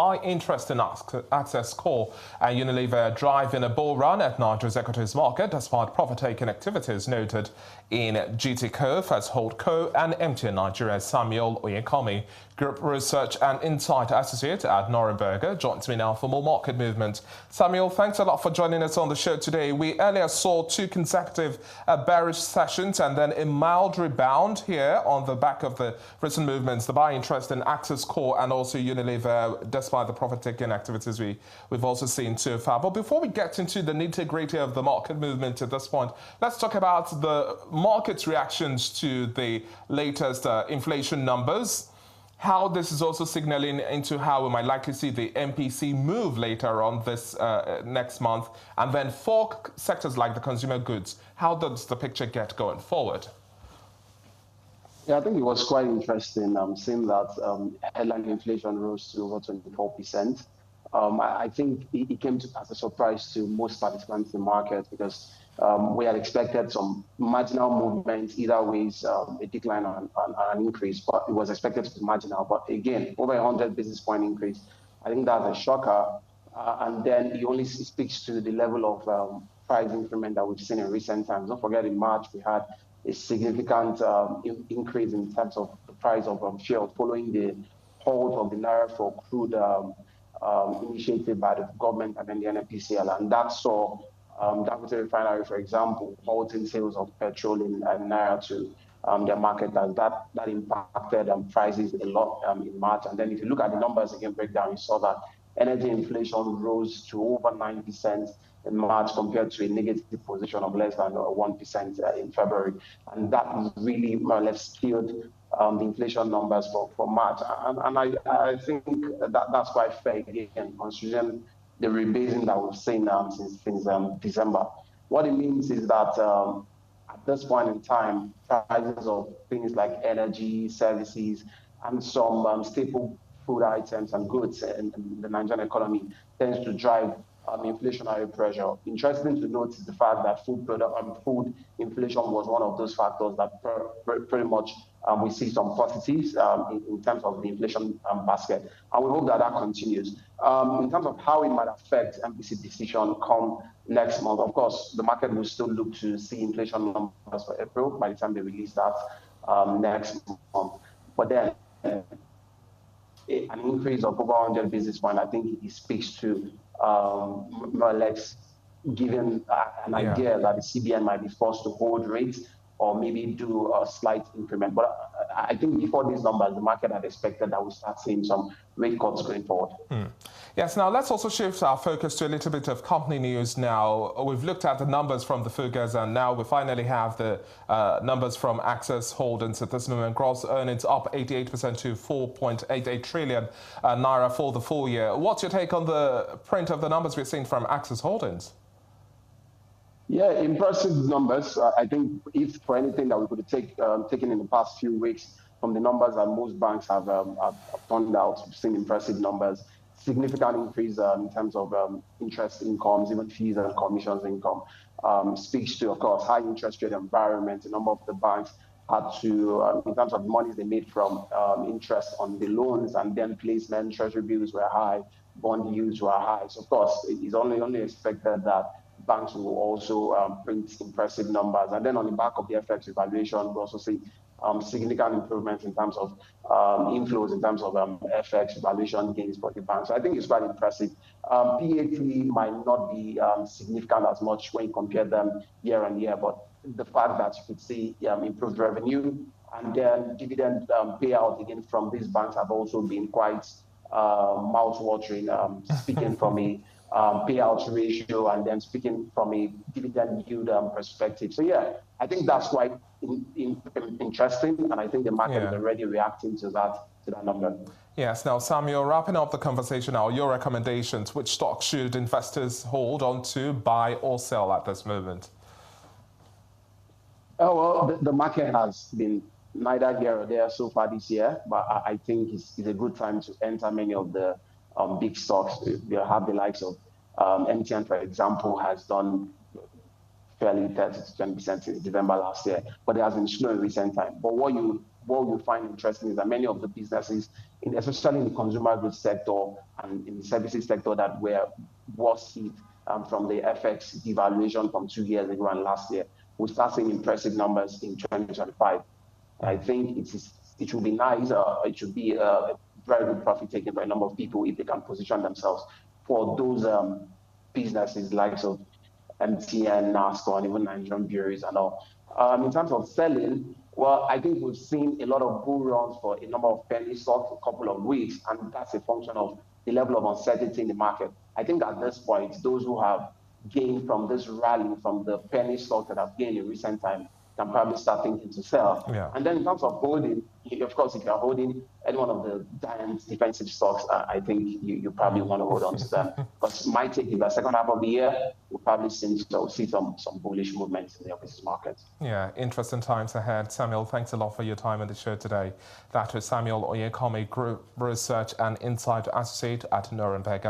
buy interest in ACCESSCORP and UNILEVER driving a bull run at Nigeria's equities market despite profit-taking activities noted in GTCO, FIRSTHOLDCO and MTN Nigeria. Samuel Oyekanmi, Group Research and Insight Associate at Norrenberger, joins me now for more market movement. Samuel, thanks a lot for joining us on the show today. We earlier saw two consecutive bearish sessions and then a mild rebound here on the back of the recent movements, the buy interest in ACCESSCORP and also UNILEVER, despite the profit-taking activities we've also seen so far. But before we get into the nitty-gritty of the market movement at this point, let's talk about the market's reactions to the latest inflation numbers, how this is also signaling into how we might likely see the MPC move later on this next month, and then for sectors like the consumer goods, how does the picture get going forward? Yeah, I think it was quite interesting seeing that headline inflation rose to over 24%. I think it came as a surprise to most participants in the market because we had expected some marginal movement, either ways, a decline and an increase, but it was expected to be marginal. But again, over 100 basis point increase, I think that's a shocker. And then it only speaks to the level of price increment that we've seen in recent times. Don't forget, in March, we had a significant increase in terms of the price of fuel following the halt of the Naira for crude initiated by the government and then the NNPCL. And that saw Dangote Refinery, for example, halting sales of petrol in Naira to their market, as that impacted prices a lot in March. And then if you look at the numbers again, breakdown, you saw that energy inflation rose to over 9% in March compared to a negative position of less than 1% in February. And that really more or less killed the inflation numbers for March. And I think that's quite fair again, considering the rebasing that we've seen since December. What it means is that at this point in time, prices of things like energy, services, and some staple food items and goods in the Nigerian economy tends to drive inflationary pressure. Interesting to note is the fact that food inflation was one of those factors that pretty much we see some positives in terms of the inflation basket. And we hope that continues. In terms of how it might affect MPC decision come next month, of course, the market will still look to see inflation numbers for April by the time they release that next month. But then an increase of over 100 basis points, I think it speaks to more or less giving an idea that the CBN might be forced to hold rates or maybe do a slight increment. But I think before these numbers, the market had expected that we'll start seeing some rate cuts going forward. Yes, now let's also shift our focus to a little bit of company news now. We've looked at the numbers from the figures, and now we finally have the numbers from Access Holdings at this moment. Gross earnings up 88% to 4.88 trillion naira for the full year. What's your take on the print of the numbers we're seeing from Access Holdings? Yeah, impressive numbers. I think if for anything that we could have taken in the past few weeks from the numbers that most banks have turned out, we've seen impressive numbers, significant increase in terms of interest incomes, even fees and commissions income. Speaks to, of course, high interest rate environment. A number of the banks had to, in terms of the monies they made from interest on the loans and then placement, treasury bills were high, bond yields were high. So, of course, it is only expected that banks will also print impressive numbers. And then on the back of the FX evaluation, we also see significant improvements in terms of inflows, in terms of FX evaluation gains for the banks. So I think it's quite impressive. PAT might not be significant as much when you compare them year on year, but the fact that you could see improved revenue and then dividend payout again from these banks have also been quite mouth-watering, speaking from a payout ratio and then speaking from a dividend yield perspective. So yeah, I think that's quite interesting, and I think the market is already reacting to that number. Yes. Now, Samuel, wrapping up the conversation now, your recommendations: which stocks should investors hold on to, buy or sell at this moment? Oh, well, the market has been neither here or there so far this year, but I think it's a good time to enter many of the big stocks. You have the likes of MTN, for example, has done fairly 30 to 20% since December last year, but it has been slow in recent time. But what you what you find interesting is that many of the businesses, especially in the consumer goods sector and in the services sector that were worst hit from the FX devaluation from 2 years ago and last year, we start seeing impressive numbers in 2025. I think it should be nice. It should be a very good profit taken by a number of people if they can position themselves for those businesses like MTN, NASCO, and even Nigerian breweries and all. In terms of selling, well, I think we've seen a lot of bull runs for a number of penny stocks for a couple of weeks, and that's a function of the level of uncertainty in the market. I think at this point, those who have gained from this rally, from the penny stocks that have gained in recent time, can probably start thinking to sell. Yeah. And then in terms of holding, of course, if you're holding any one of the giant defensive stocks, I think you probably want to hold on to them. Because my take is the second half of the year, we'll probably see some bullish movements in the equities market. Yeah, interesting times ahead. Samuel, thanks a lot for your time on the show today. That was Samuel Oyekanmi, Group Research and Insight Associate at Norrenberger.